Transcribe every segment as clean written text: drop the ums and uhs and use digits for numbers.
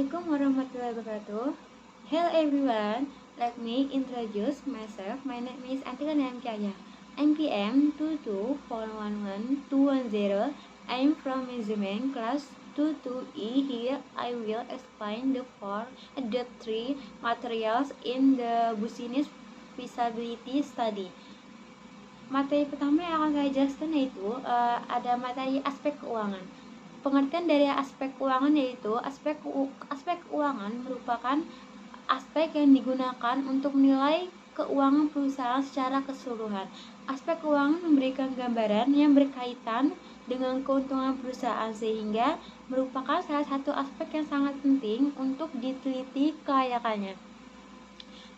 Assalamualaikum warahmatullahi wabarakatuh. Hello everyone, let me introduce myself. My name is Antika Namkaya. NPM 224112110. I am from measurement class 22E. Here I will explain the 3 materials in the business feasibility study. Materi pertama yang akan saya jelaskan yaitu ada materi aspek keuangan. Pengertian dari aspek keuangan yaitu aspek keuangan merupakan aspek yang digunakan untuk menilai keuangan perusahaan secara keseluruhan. Aspek keuangan memberikan gambaran yang berkaitan dengan keuntungan perusahaan sehingga merupakan salah satu aspek yang sangat penting untuk diteliti kelayakannya.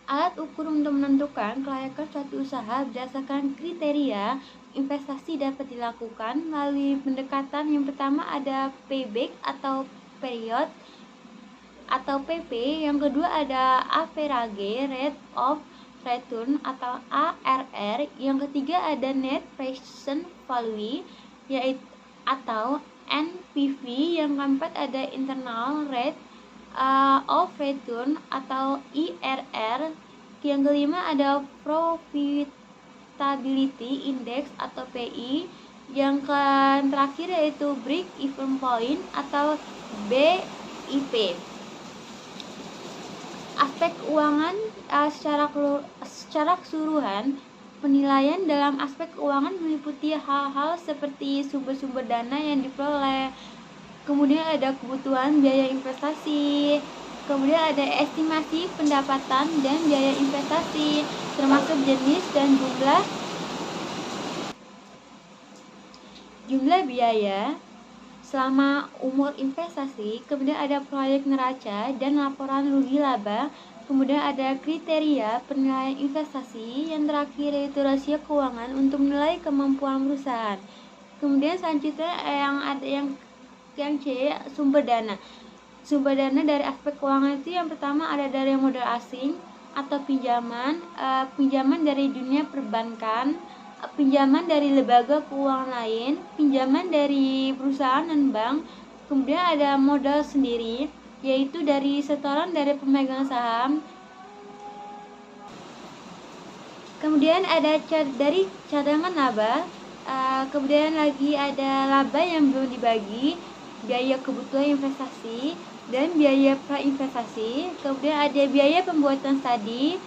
Alat ukur untuk menentukan kelayakan suatu usaha berdasarkan kriteria investasi dapat dilakukan melalui pendekatan. Yang pertama ada payback atau period atau PP, yang kedua ada average rate of return atau ARR, yang ketiga ada net present value yaitu atau NPV, yang keempat ada internal rate of return atau IRR, yang kelima ada profitability index atau PI, yang terakhir yaitu break even point atau BIP. Aspek keuangan secara keseluruhan. Penilaian dalam aspek keuangan meliputi hal-hal seperti sumber-sumber dana yang diperoleh, kemudian ada kebutuhan biaya investasi, kemudian ada estimasi pendapatan dan biaya investasi, termasuk jenis dan jumlah biaya selama umur investasi, kemudian ada proyek neraca dan laporan rugi laba, kemudian ada kriteria penilaian investasi, yang terakhir yaitu rasio keuangan untuk menilai kemampuan perusahaan. Kemudian selanjutnya yang C, sumber dana. Sumber dana dari aspek keuangan itu yang pertama ada dari modal asing atau pinjaman dari dunia perbankan, pinjaman dari lembaga keuangan lain, pinjaman dari perusahaan dan bank. Kemudian ada modal sendiri yaitu dari setoran dari pemegang saham. Kemudian ada dari cadangan laba. Kemudian lagi ada laba yang belum dibagi, biaya kebutuhan investasi dan biaya prainvestasi. Kemudian ada biaya pembuatan studi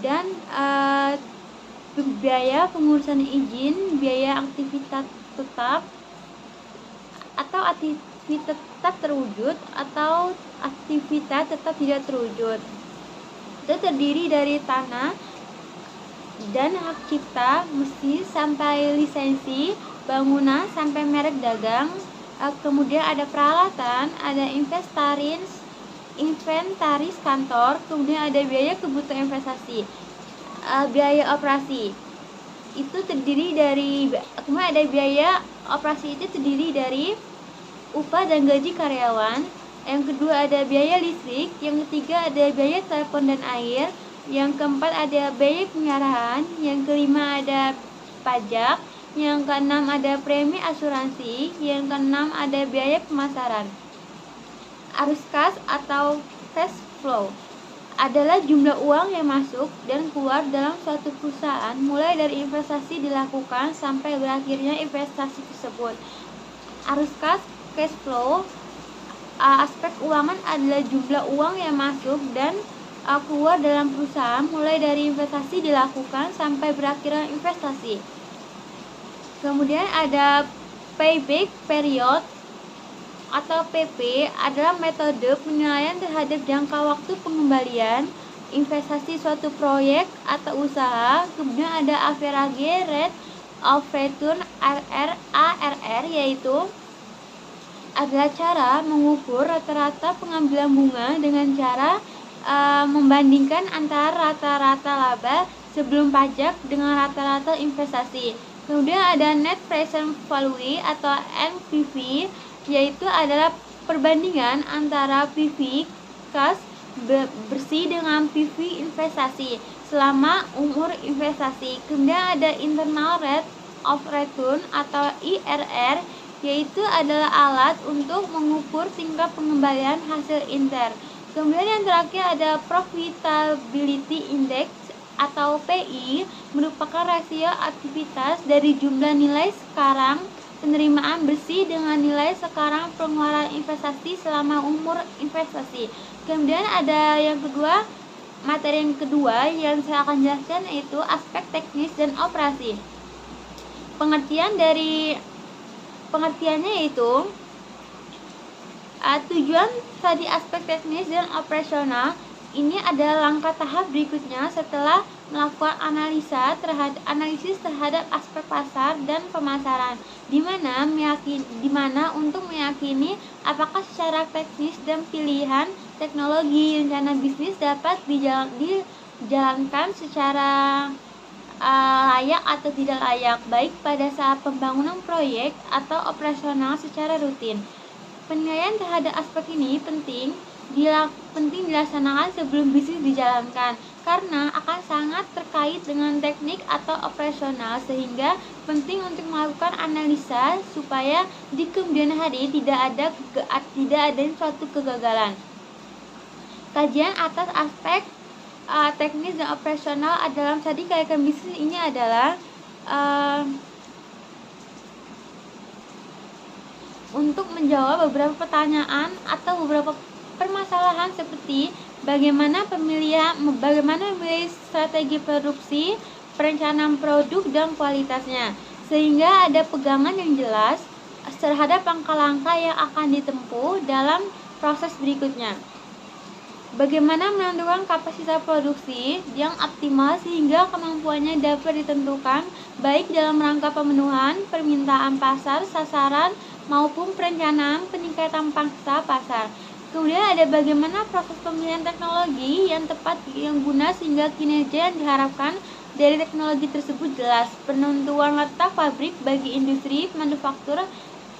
dan biaya pengurusan izin, biaya aktivitas tetap atau aktivitas tetap terwujud atau aktivitas tetap tidak terwujud. Itu terdiri dari tanah dan hak cipta, mesin sampai lisensi, bangunan sampai merek dagang. Kemudian ada peralatan, ada inventaris kantor, kemudian ada biaya kebutuhan investasi, biaya operasi. Itu terdiri dari, kemudian ada biaya operasi itu terdiri dari upah dan gaji karyawan. Yang kedua ada biaya listrik, yang ketiga ada biaya telepon dan air, yang keempat ada biaya penyerahan, yang kelima ada pajak, yang keenam ada premi asuransi, yang keenam ada biaya pemasaran. Arus kas atau cash flow adalah jumlah uang yang masuk dan keluar dalam suatu perusahaan mulai dari investasi dilakukan sampai berakhirnya investasi tersebut. Arus kas cash flow aspek keuangan adalah jumlah uang yang masuk dan keluar dalam perusahaan mulai dari investasi dilakukan sampai berakhirnya investasi. Kemudian ada payback period atau PP adalah metode penilaian terhadap jangka waktu pengembalian investasi suatu proyek atau usaha. Kemudian ada average rate of return ARR yaitu adalah cara mengukur rata-rata pengambilan bunga dengan cara membandingkan antara rata-rata laba sebelum pajak dengan rata-rata investasi. Kemudian ada net present value atau NPV, yaitu adalah perbandingan antara PV kas bersih dengan PV investasi selama umur investasi. Kemudian ada internal rate of return atau IRR, yaitu adalah alat untuk mengukur tingkat pengembalian hasil inter. Kemudian yang terakhir ada Profitability Index atau PI, merupakan rasio aktivitas dari jumlah nilai sekarang penerimaan bersih dengan nilai sekarang pengeluaran investasi selama umur investasi. Kemudian ada yang kedua, materi yang kedua yang saya akan jelaskan yaitu aspek teknis dan operasi. Pengertiannya yaitu tujuan tadi aspek teknis dan operasional ini adalah langkah tahap berikutnya setelah melakukan analisis terhadap aspek pasar dan pemasaran, di mana untuk meyakini apakah secara teknis dan pilihan teknologi rencana bisnis dapat dijalankan secara layak atau tidak layak, baik pada saat pembangunan proyek atau operasional secara rutin. Penilaian terhadap aspek ini penting dilaksanakan sebelum bisnis dijalankan, karena akan sangat terkait dengan teknik atau operasional, sehingga penting untuk melakukan analisa supaya di kemudian hari tidak ada suatu kegagalan. Kajian atas aspek teknis dan operasional dalam studi kelayakan bisnis ini adalah untuk menjawab beberapa pertanyaan atau beberapa permasalahan seperti bagaimana memilih strategi produksi, perencanaan produk dan kualitasnya, sehingga ada pegangan yang jelas terhadap langkah-langkah yang akan ditempuh dalam proses berikutnya. Bagaimana menentukan kapasitas produksi yang optimal sehingga kemampuannya dapat ditentukan baik dalam rangka pemenuhan permintaan pasar sasaran maupun perencanaan peningkatan pangsa pasar. Kemudian ada bagaimana proses pemilihan teknologi yang tepat yang guna sehingga kinerja yang diharapkan dari teknologi tersebut jelas. Penentuan letak pabrik bagi industri manufaktur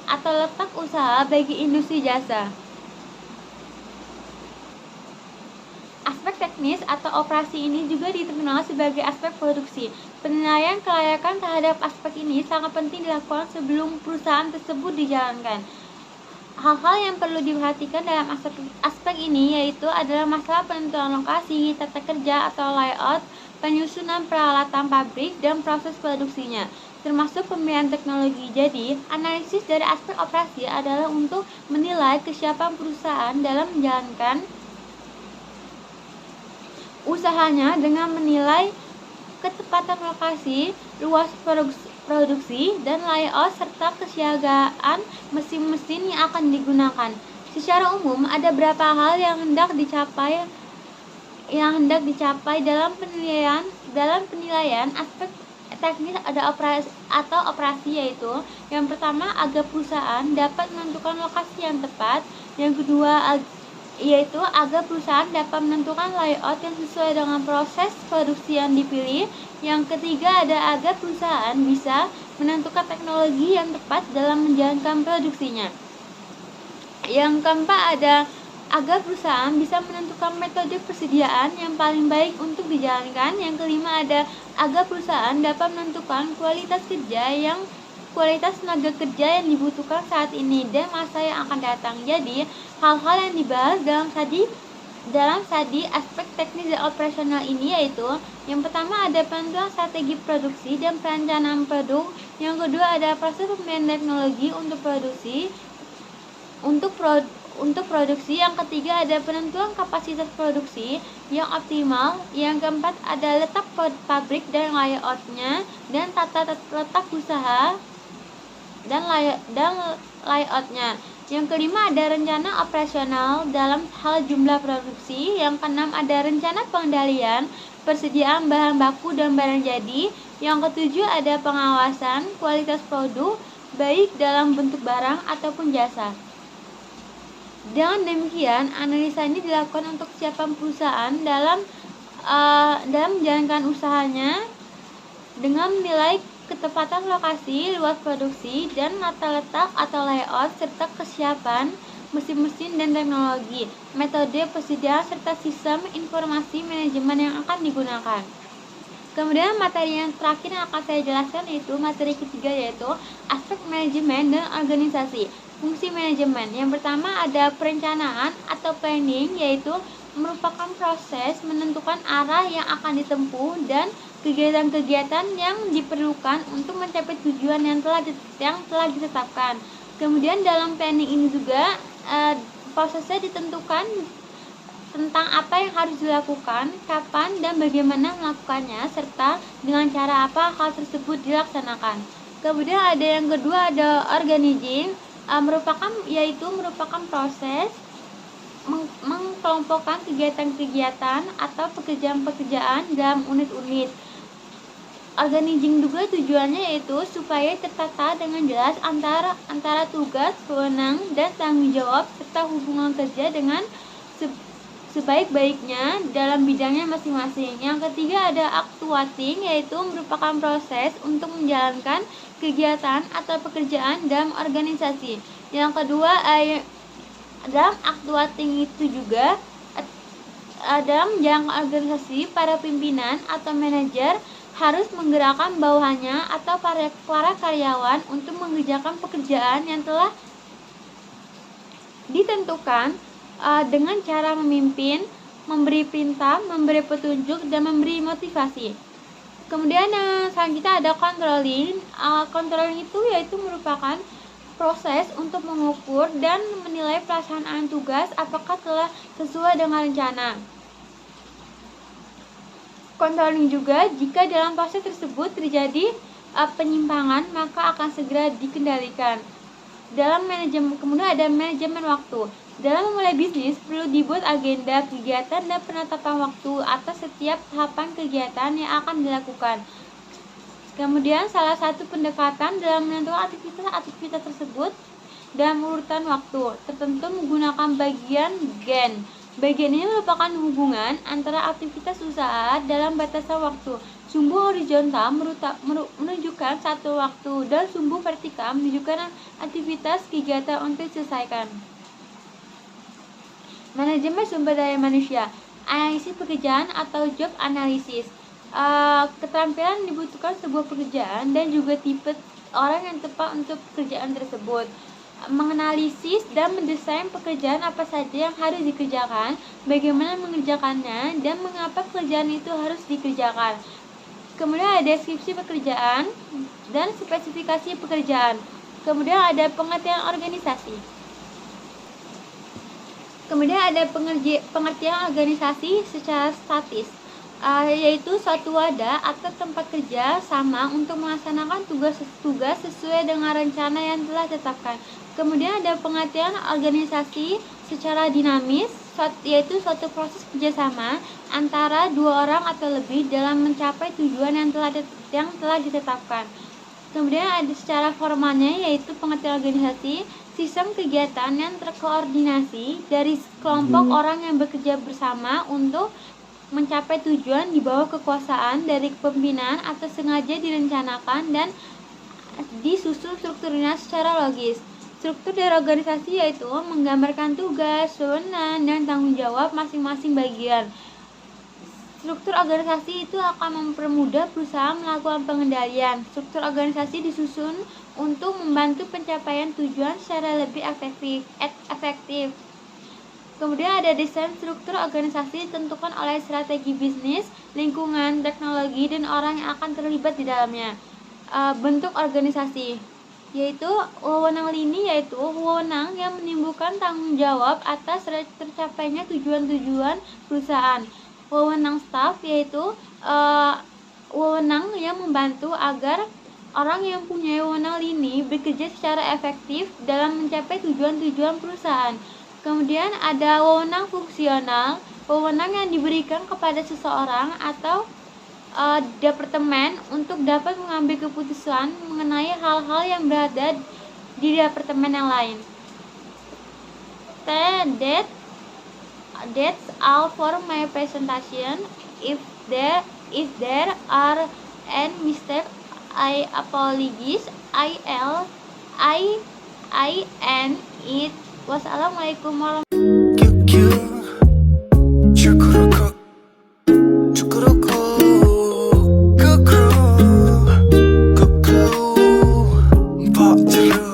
atau letak usaha bagi industri jasa. Aspek teknis atau operasi ini juga dikenal sebagai aspek produksi. Penilaian kelayakan terhadap aspek ini sangat penting dilakukan sebelum perusahaan tersebut dijalankan. Hal-hal yang perlu diperhatikan dalam aspek ini yaitu adalah masalah penentuan lokasi, tata kerja atau layout, penyusunan peralatan pabrik, dan proses produksinya, termasuk pemilihan teknologi. Jadi, analisis dari aspek operasi adalah untuk menilai kesiapan perusahaan dalam menjalankan usahanya dengan menilai ketepatan lokasi, luas produksi, dan layout serta kesiagaan mesin-mesin yang akan digunakan. Secara umum, ada beberapa hal yang hendak dicapai dalam penilaian aspek teknis atau operasi, yaitu yang pertama agar perusahaan dapat menentukan lokasi yang tepat, yang kedua yaitu agar perusahaan dapat menentukan layout yang sesuai dengan proses produksi yang dipilih. Yang ketiga ada agar perusahaan bisa menentukan teknologi yang tepat dalam menjalankan produksinya. Yang keempat ada agar perusahaan bisa menentukan metode persediaan yang paling baik untuk dijalankan. Yang kelima ada agar perusahaan dapat menentukan kualitas tenaga kerja yang dibutuhkan saat ini dan masa yang akan datang. Jadi, hal-hal yang dibahas dalam studi aspek teknis dan operasional ini yaitu yang pertama ada penentuan strategi produksi dan perencanaan produk, yang kedua ada proses pemilihan teknologi untuk produksi, yang ketiga ada penentuan kapasitas produksi yang optimal, yang keempat ada letak pabrik dan layoutnya, dan tata letak usaha dan layoutnya. Yang kelima ada rencana operasional dalam hal jumlah produksi. Yang keenam ada rencana pengendalian persediaan bahan baku dan barang jadi. Yang ketujuh ada pengawasan kualitas produk baik dalam bentuk barang ataupun jasa. Dengan demikian, analisa ini dilakukan untuk kesiapan perusahaan dalam menjalankan usahanya dengan menilai ketepatan lokasi, luas produksi, dan tata letak atau layout, serta kesiapan mesin-mesin dan teknologi, metode persediaan, serta sistem informasi manajemen yang akan digunakan. Kemudian materi yang terakhir yang akan saya jelaskan itu materi ketiga, yaitu aspek manajemen dan organisasi. Fungsi manajemen. Yang pertama ada perencanaan atau planning, yaitu merupakan proses menentukan arah yang akan ditempuh dan kegiatan-kegiatan yang diperlukan untuk mencapai tujuan yang telah ditetapkan. Kemudian dalam planning ini juga prosesnya ditentukan tentang apa yang harus dilakukan, kapan dan bagaimana melakukannya, serta dengan cara apa hal tersebut dilaksanakan. Kemudian ada yang kedua, ada organizing, merupakan proses mengkelompokkan kegiatan-kegiatan atau pekerjaan-pekerjaan dalam unit-unit. Organizing juga tujuannya yaitu supaya tertata dengan jelas antara tugas, wewenang, dan tanggung jawab serta hubungan kerja dengan sebaik-baiknya dalam bidangnya masing-masing. Yang ketiga ada actuating, yaitu merupakan proses untuk menjalankan kegiatan atau pekerjaan dalam organisasi. Yang kedua, dalam actuating itu juga dalam menjalankan organisasi, para pimpinan atau manajer harus menggerakkan bawahannya atau para karyawan untuk mengerjakan pekerjaan yang telah ditentukan dengan cara memimpin, memberi perintah, memberi petunjuk, dan memberi motivasi. Kemudian selanjutnya ada controlling. Controlling itu yaitu merupakan proses untuk mengukur dan menilai pelaksanaan tugas apakah telah sesuai dengan rencana. Controlling juga jika dalam proses tersebut terjadi penyimpangan maka akan segera dikendalikan. Dalam manajemen, kemudian ada manajemen waktu. Dalam memulai bisnis perlu dibuat agenda kegiatan dan penetapan waktu atas setiap tahapan kegiatan yang akan dilakukan. Kemudian salah satu pendekatan dalam menentukan aktivitas tersebut dalam urutan waktu tertentu menggunakan bagian Gantt. Bagian ini merupakan hubungan antara aktivitas usaha dalam batasan waktu. Sumbu horizontal menunjukkan satu waktu dan sumbu vertikal menunjukkan aktivitas kegiatan untuk diselesaikan. Manajemen sumber daya manusia, analisis pekerjaan atau job analysis. Keterampilan dibutuhkan sebuah pekerjaan dan juga tipe orang yang tepat untuk pekerjaan tersebut. Menganalisis dan mendesain pekerjaan apa saja yang harus dikerjakan, bagaimana mengerjakannya, dan mengapa pekerjaan itu harus dikerjakan. Kemudian ada deskripsi pekerjaan dan spesifikasi pekerjaan. Kemudian ada pengertian organisasi. Kemudian ada pengertian organisasi secara statis, yaitu suatu wadah atau tempat kerja sama untuk melaksanakan tugas-tugas sesuai dengan rencana yang telah ditetapkan. Kemudian ada pengertian organisasi secara dinamis, yaitu suatu proses kerjasama antara dua orang atau lebih dalam mencapai tujuan yang telah ditetapkan. Kemudian ada secara formalnya, yaitu pengertian organisasi, sistem kegiatan yang terkoordinasi dari kelompok orang yang bekerja bersama untuk mencapai tujuan di bawah kekuasaan dari kepemimpinan atau sengaja direncanakan dan disusun strukturnya secara logis. Struktur dari organisasi yaitu menggambarkan tugas, wewenang, dan tanggung jawab masing-masing bagian. Struktur organisasi itu akan mempermudah perusahaan melakukan pengendalian. Struktur organisasi disusun untuk membantu pencapaian tujuan secara lebih efektif. Kemudian ada desain struktur organisasi ditentukan oleh strategi bisnis, lingkungan, teknologi, dan orang yang akan terlibat di dalamnya. Bentuk organisasi, yaitu wewenang lini, yaitu wewenang yang menimbulkan tanggung jawab atas tercapainya tujuan-tujuan perusahaan. Wewenang staf, yaitu wewenang yang membantu agar orang yang punya wewenang lini bekerja secara efektif dalam mencapai tujuan-tujuan perusahaan. Kemudian ada wewenang fungsional, wewenang yang diberikan kepada seseorang atau departemen untuk dapat mengambil keputusan mengenai hal-hal yang berada di departemen yang lain. That's all for my presentation. If there are any mistakes, I apologize. I and it. Wassalamualaikum warahmatullahi wabarakatuh. pop through.